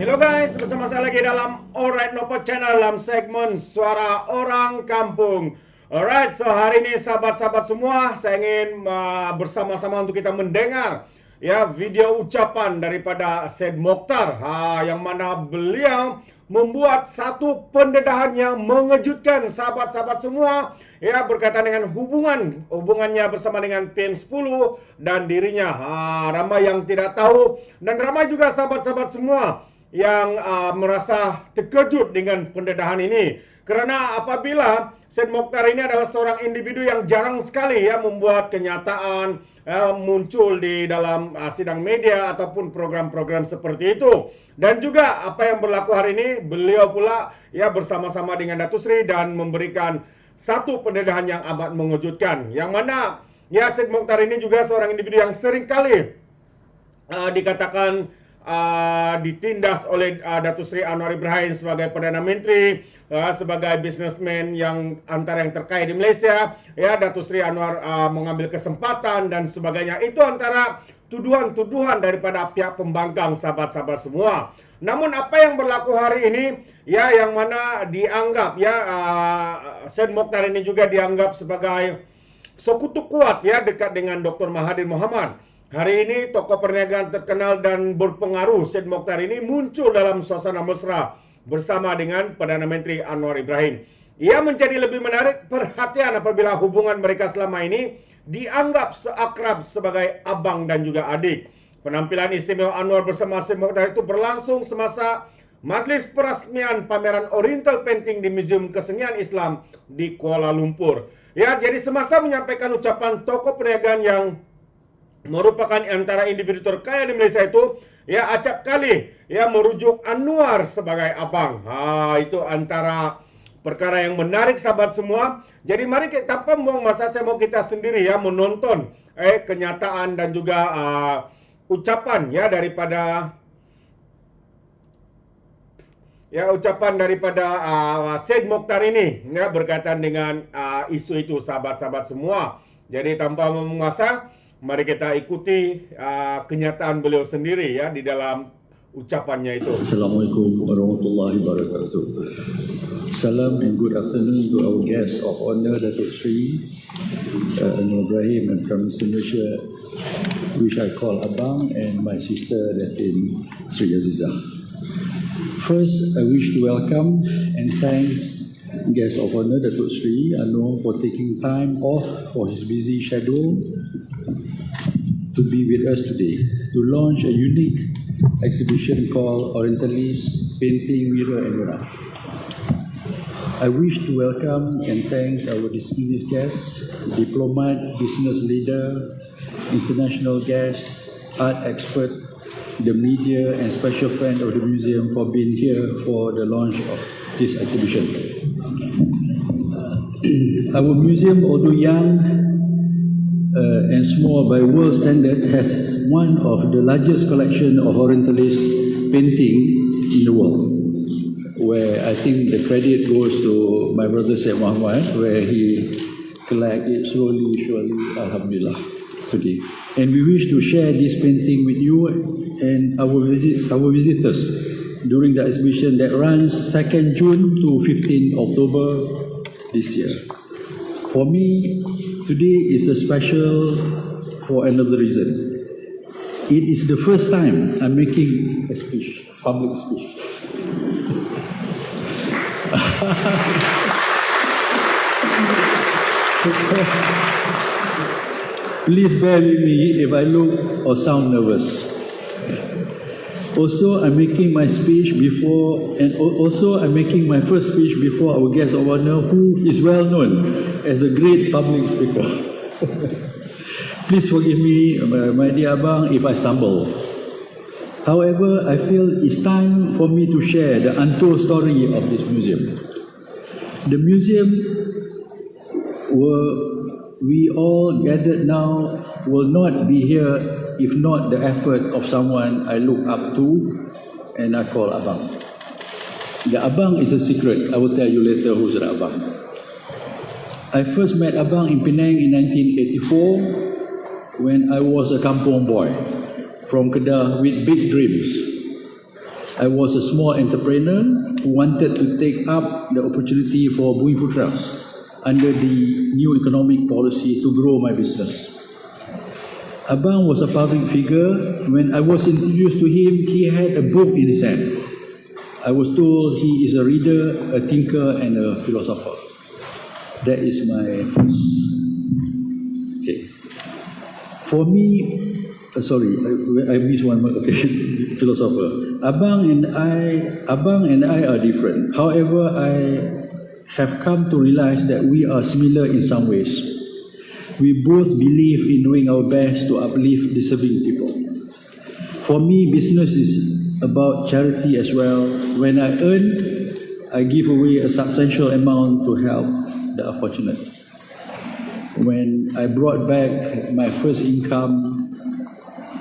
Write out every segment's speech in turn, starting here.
Hello guys, bersama saya lagi dalam Alright Nopo Channel dalam segmen Suara Orang Kampung. Alright, so hari ini sahabat-sahabat semua, saya ingin bersama-sama untuk kita mendengar ya video ucapan daripada Syed Mokhtar, yang mana beliau membuat satu pendedahan yang mengejutkan sahabat-sahabat semua ya, berkaitan dengan hubungannya bersama dengan PM10 dan dirinya. Ramai yang tidak tahu dan ramai juga sahabat-sahabat semua yang merasa terkejut dengan pendedahan ini. Kerana apabila Syed Mokhtar ini adalah seorang individu yang jarang sekali ya membuat kenyataan muncul di dalam sidang media ataupun program-program seperti itu. Dan juga apa yang berlaku hari ini, beliau pula ya bersama-sama dengan Datuk Seri dan memberikan satu pendedahan yang amat mengejutkan. Yang mana ya Syed Mokhtar ini juga seorang individu yang sering kali dikatakan ditindas oleh Datuk Seri Anwar sebagai Perdana Menteri, sebagai businessman yang antara yang terkaya di Malaysia. Ya, Datuk Seri Anwar mengambil kesempatan dan sebagainya. Itu antara tuduhan-tuduhan daripada pihak pembangkang sahabat-sahabat semua. Namun apa yang berlaku hari ini, ya yang mana dianggap ya Syed Mokhtar ini juga dianggap sebagai sekutu kuat ya dekat dengan Dr. Mahathir Mohamad. Hari ini tokoh perniagaan terkenal dan berpengaruh Syed Mokhtar ini muncul dalam suasana mesra bersama dengan Perdana Menteri Anwar Ibrahim. Ia menjadi lebih menarik perhatian apabila hubungan mereka selama ini dianggap seakrab sebagai abang dan juga adik. Penampilan istimewa Anwar bersama Syed Mokhtar itu berlangsung semasa majlis perasmian pameran Oriental painting di Muzium Kesenian Islam di Kuala Lumpur. Ya, jadi Semasa menyampaikan ucapan tokoh perniagaan yang merupakan antara individu terkaya di Malaysia itu ya acap kali ya merujuk Anwar sebagai abang. Itu antara perkara yang menarik sahabat semua. Jadi mari kita tanpa membuang masa, saya mau kita sendiri ya menonton kenyataan dan juga ucapan ya daripada Syed Mokhtar ini ya berkaitan dengan isu itu sahabat-sahabat semua. Jadi tanpa membuang masa, mari kita ikuti kenyataan beliau sendiri ya di dalam ucapannya itu. Assalamualaikum warahmatullahi wabarakatuh. Salam and good afternoon to our guests of honor, Datuk Seri Anwar Ibrahim and Prime Minister Malaysia, which I call Abang, and my sister Datin Sri Azizah. First, I wish to welcome and thanks guest of honor Datuk Seri Anwar for taking time off for his busy schedule to be with us today to launch a unique exhibition called Orientalist Painting, Mirror and Mirror. I wish to welcome and thanks our distinguished guests, diplomat, business leader, international guests, art expert, the media and special friend of the museum for being here for the launch of this exhibition. Our museum, although young and small by world standard, has one of the largest collection of Orientalist painting in the world, where I think the credit goes to my brother Syed Muhammad, where he collect it slowly, surely, alhamdulillah, today. And we wish to share this painting with you and our visitors during the exhibition that runs 2nd June to 15th October this year. For me, today is a special for another reason. It is the first time I'm making a speech, public speech. Please bear with me if I look or sound nervous. Also, I'm making my speech before, and also I'm making my first speech before our guest of honor, who is well known as a great public speaker. Please forgive me, my dear Abang, if I stumble. However, I feel it's time for me to share the untold story of this museum. The museum where we all gathered now will not be here if not the effort of someone I look up to and I call Abang. The Abang is a secret. I will tell you later who's the Abang. I first met Abang in Penang in 1984 when I was a kampung boy from Kedah with big dreams. I was a small entrepreneur who wanted to take up the opportunity for Bumi Putras under the new economic policy to grow my business. Abang was a public figure. When I was introduced to him, he had a book in his hand. I was told he is a reader, a thinker, and a philosopher. That is my first. Okay. For me, sorry, I missed one more. Okay, philosopher. Abang and I are different. However, I have come to realize that we are similar in some ways. We both believe in doing our best to uplift deserving people. For me, business is about charity as well. When I earn, I give away a substantial amount to help the unfortunate. When I brought back my first income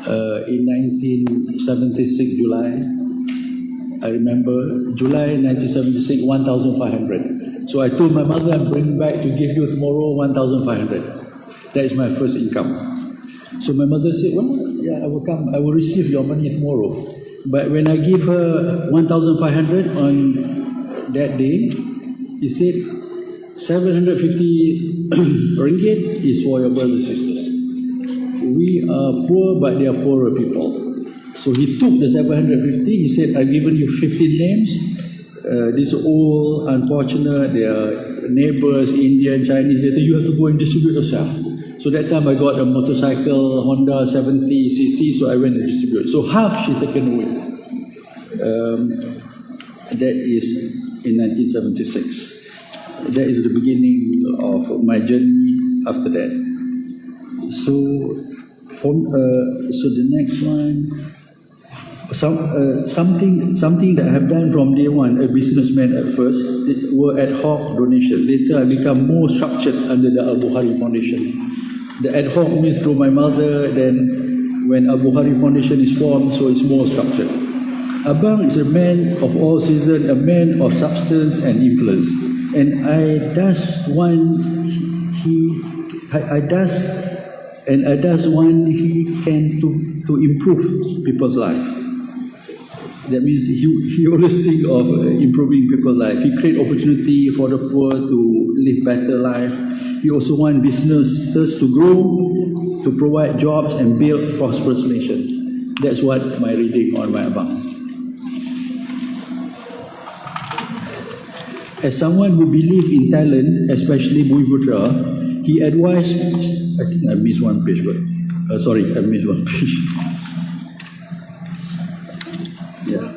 in 1976 July, I remember July 1976, 1,500. So I told my mother, I'm bringing back to give you tomorrow 1,500. That is my first income. So my mother said, well, yeah, I will come, I will receive your money tomorrow. But when I give her 1,500 on that day, he said, 750 ringgit is for your brothers and sisters. We are poor, but they are poorer people. So he took the 750, he said, I've given you 15 names. These are all unfortunate, they are neighbors, Indian, Chinese, later you have to go and distribute yourself. So that time I got a motorcycle, Honda 70cc, so I went and distributed. So half she taken away. That is in 1976. That is the beginning of my journey after that. So the next one, something that I have done from day one, a businessman at first, it were ad hoc donation. Later I become more structured under the Albukhary Foundation. The ad hoc means through my mother, then when Albukhary Foundation is formed, so it's more structured. Abang is a man of all seasons, a man of substance and influence. And I does want he can to improve people's life. That means he always think of improving people's life. He create opportunity for the poor to live better life. He also want businesses to grow, to provide jobs and build prosperous nation. That's what my reading on my abang. As someone who believes in talent, especially Bumi Putra, he advised, I think I missed one page, but I missed one page. Yeah.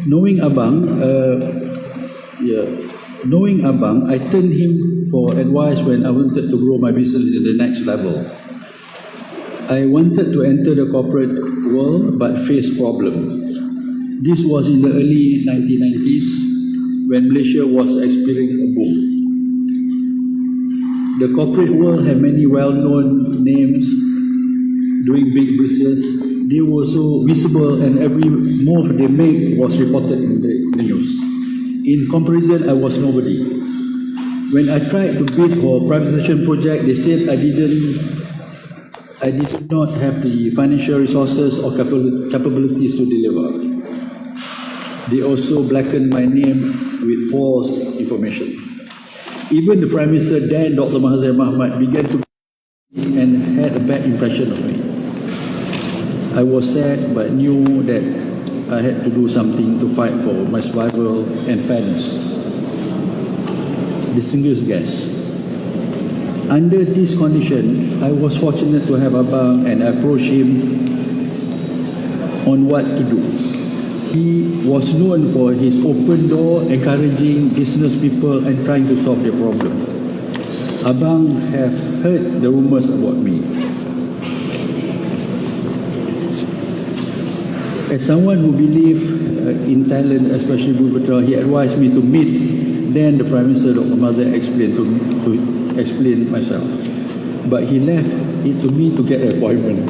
Knowing Abang, I turned him for advice when I wanted to grow my business in the next level. I wanted to enter the corporate world but faced problems. This was in the early 1990s when Malaysia was experiencing a boom. The corporate world had many well-known names doing big business. They were so visible and every move they made was reported in the news. In comparison, I was nobody. When I tried to bid for a privatization project, they said I did not have the financial resources or capabilities to deliver. They also blackened my name with false information. Even the Prime Minister then, Dr. Mahathir Mohamad, began to and had a bad impression of me. I was sad but knew that I had to do something to fight for my survival and fairness. Distinguished guests, under this condition, I was fortunate to have Abang and approach him on what to do. He was known for his open door, encouraging business people and trying to solve their problem. Abang have heard the rumors about me. As someone who believes in talent, especially Bumi Putra, he advised me to meet. Then the Prime Minister, Dr. Mahathir, explained to explain myself. But he left it to me to get an appointment.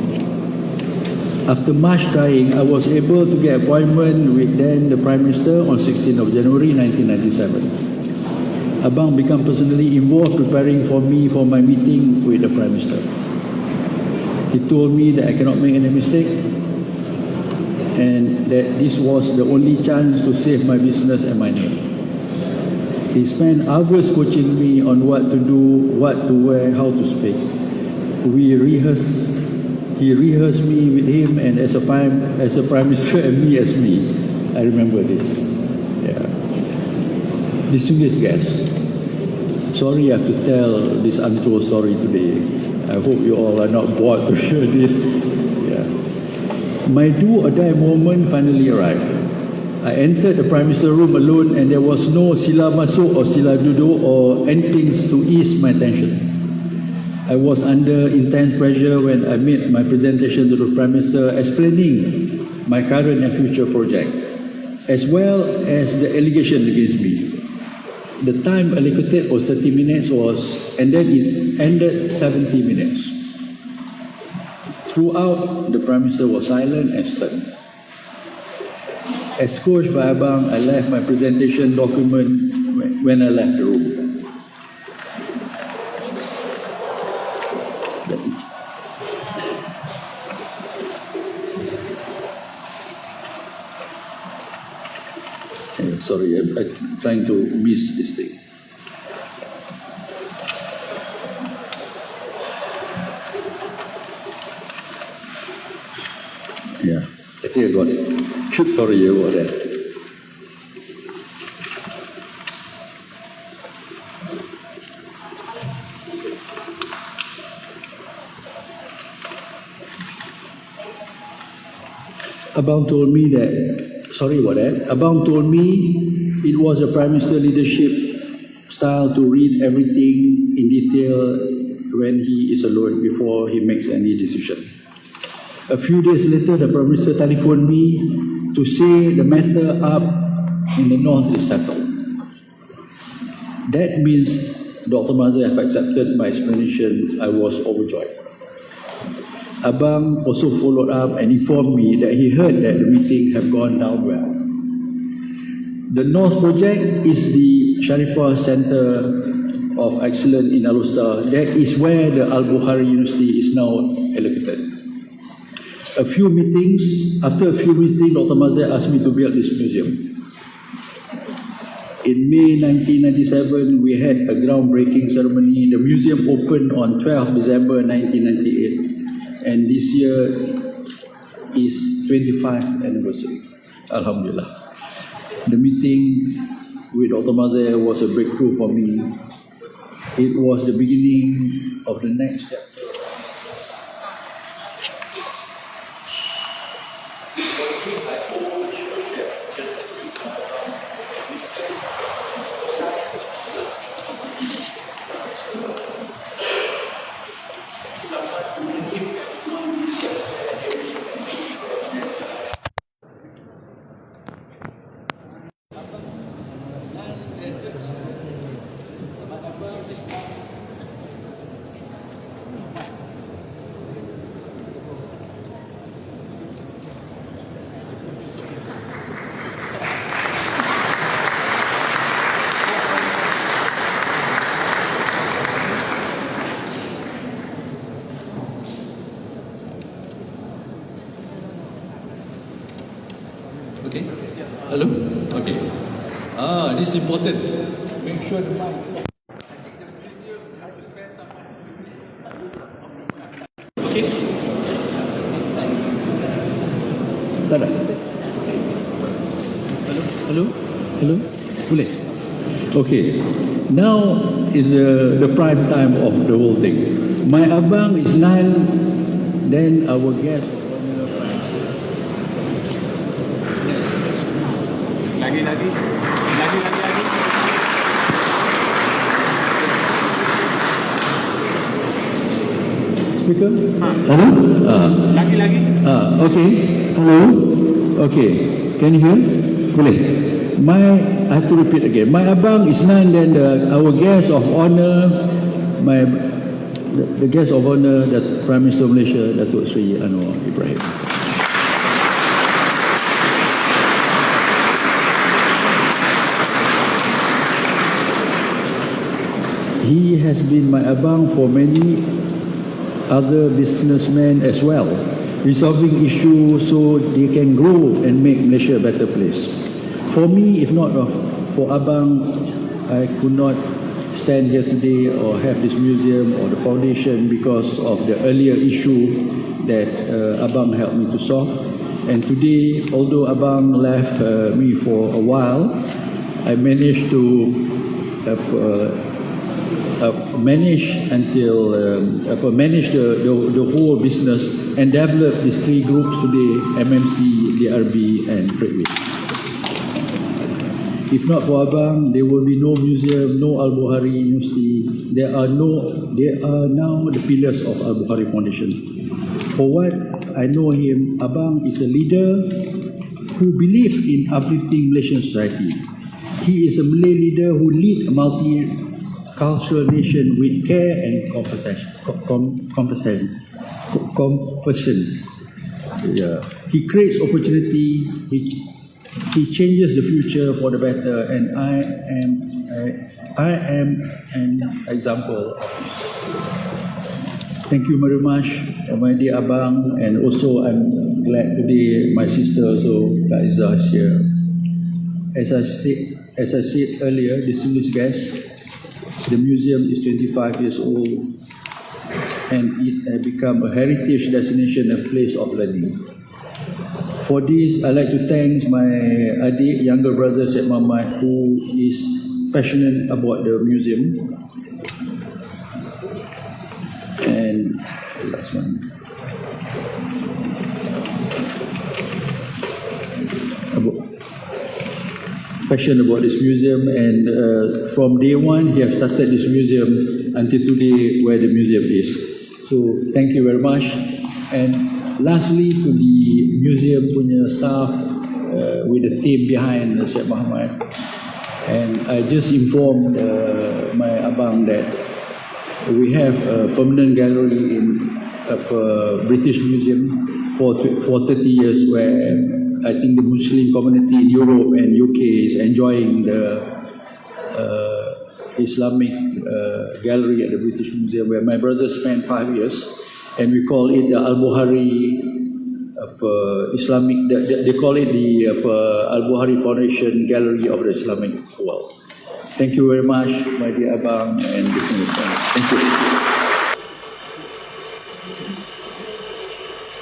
After much trying, I was able to get an appointment with then the Prime Minister on 16th of January 1997. Abang became personally involved preparing for me for my meeting with the Prime Minister. He told me that I cannot make any mistake and that this was the only chance to save my business and my name. He spent hours coaching me on what to do, what to wear, how to speak. He rehearsed me with him and as a Prime Minister and me as me. I remember this. Yeah. Distinguished guests, sorry I have to tell this untold story today. I hope you all are not bored to hear this. Yeah. My do or die moment finally arrived. I entered the Prime Minister room alone and there was no sila masuk or sila duduk or anything to ease my tension. I was under intense pressure when I made my presentation to the Prime Minister explaining my current and future project, as well as the allegation against me. The time allocated was 30 minutes and then it ended 70 minutes. Throughout, the Prime Minister was silent and stern. As coached by Abang, I left my presentation document when I left the room. Sorry, I'm trying to miss this thing. Yeah, I think I got it. Sorry about that. Abang told me it was a Prime Minister leadership style to read everything in detail when he is alone before he makes any decision. A few days later, the Prime Minister telephoned me to say the matter up in the north is settled. That means Dr. Mazhar have accepted my explanation. I was overjoyed. Abang also followed up and informed me that he heard that the meeting had gone down well. The North Project is the Sharifah Center of Excellence in Al-Usta. That is where the Albukhary University is now allocated. After a few meetings, Dr. Mazhar asked me to build this museum. In May 1997, we had a groundbreaking ceremony. The museum opened on 12 December 1998. And this year is 25th anniversary. Alhamdulillah. The meeting with Dr. Mazhar was a breakthrough for me. It was the beginning of the next chapter. Okay? Hello? Okay. This is important. Make sure the mic. Okay? Tak ada? Hello? Boleh? Okay. Now is the prime time of the whole thing. My abang is 9, then our guest. Lagi. Speaker? Hello? Lagi. Okay. Hello? Okay. Can you hear? Boleh? I have to repeat again. My abang is 9, then our guest of honor, the guest of honor, the Prime Minister of Malaysia, Datuk Seri Anwar Ibrahim. he has been my abang for many other businessmen as well, resolving issues so they can grow and make Malaysia a better place. For me, if not for abang, I could not stand here today or have this museum or the foundation because of the earlier issue that abang helped me to solve. And today, although abang left me for a while, I managed to manage the whole business and develop these three groups today: MMC, DRB, and Trade. If not for abang, there will be no museum, no Albukhary University. They are now the pillars of Albukhary Foundation. For what I know him, abang is a leader who believes in uplifting Malaysian society. He is a Malay leader who leads a multicultural nation with care and compassion. Yeah. He creates opportunity. He changes the future for the better, and I am an example of this. Thank you very much, my dear abang, and also I'm glad today my sister also, Kak Izzah, is here. As I said earlier, distinguished guests, the museum is 25 years old, and it has become a heritage destination and place of learning. For this, I'd like to thank my adik, younger brother, Syed Muhammad, who is passionate about the museum. And the last one. Passionate about this museum, and from day one, he has started this museum until today, where the museum is. So, thank you very much. And lastly, to the museum punya staff with the team behind Syed Muhammad, and I just informed my abang that we have a permanent gallery in a British Museum for 30 years, where I think the Muslim community in Europe and UK is enjoying the Islamic gallery at the British Museum, where my brother spent 5 years. And we call it the Albukhary Islamic. They call it the Albukhary Foundation Gallery of the Islamic world. Thank you very much, my dear abang and business friends. Thank you.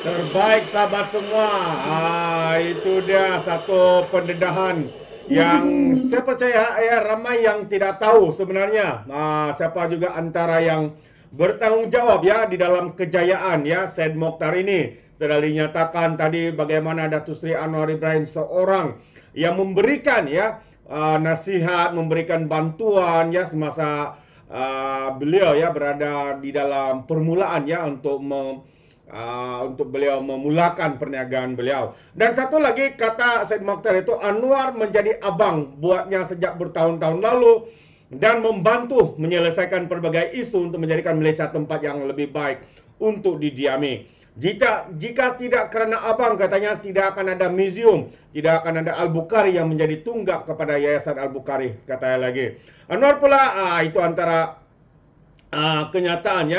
Terbaik sahabat semua. Itu dia satu pendedahan yang saya percaya ramai yang tidak tahu sebenarnya siapa juga antara yang bertanggungjawab di dalam kejayaan Syed Mokhtar ini. Sudah dinyatakan tadi bagaimana Datuk Seri Anwar Ibrahim seorang yang memberikan nasihat, memberikan bantuan semasa beliau berada di dalam permulaan untuk beliau memulakan perniagaan beliau. Dan satu lagi kata Syed Mokhtar itu, Anwar menjadi abang buatnya sejak bertahun-tahun lalu dan membantu menyelesaikan berbagai isu untuk menjadikan Malaysia tempat yang lebih baik untuk didiami. Jika tidak kerana abang, katanya tidak akan ada muzium, tidak akan ada Albukhary yang menjadi tunggak kepada Yayasan Albukhary, katanya lagi. Anwar pula itu antara kenyataan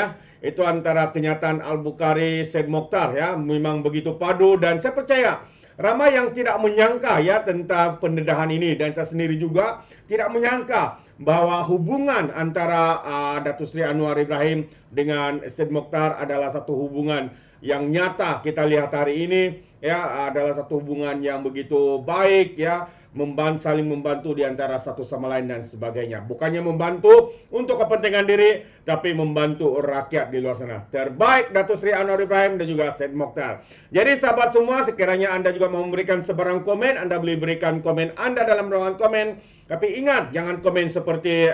itu antara kenyataan Albukhary Syed Mokhtar memang begitu padu, dan saya percaya ramai yang tidak menyangka tentang pendedahan ini, dan saya sendiri juga tidak menyangka bahwa hubungan antara Datuk Seri Anwar Ibrahim dengan Syed Mokhtar adalah satu hubungan yang nyata. Kita lihat hari ini adalah satu hubungan yang begitu baik saling membantu di antara satu sama lain dan sebagainya. Bukannya membantu untuk kepentingan diri, tapi membantu rakyat di luar sana. Terbaik Datuk Seri Anwar Ibrahim dan juga Syed Mokhtar. Jadi sahabat semua, sekiranya Anda juga mau memberikan sebarang komen, Anda boleh berikan komen Anda dalam ruangan komen. Tapi ingat, jangan komen seperti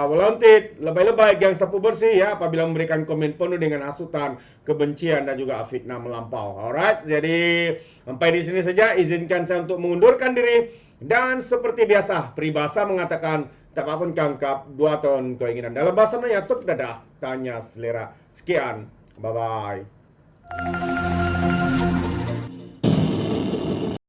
walontit, lebay-lebay, gang sapu bersih apabila memberikan komen penuh dengan hasutan, kebencian dan juga fitnah melampau. Alright, jadi sampai di sini saja. Izinkan saya untuk mengundurkan diri, dan seperti biasa peribahasa mengatakan tak apapun kangkap 2 tahun keinginan. Dalam bahasa Melayu, tuk dadah, tanya selera. Sekian, bye bye.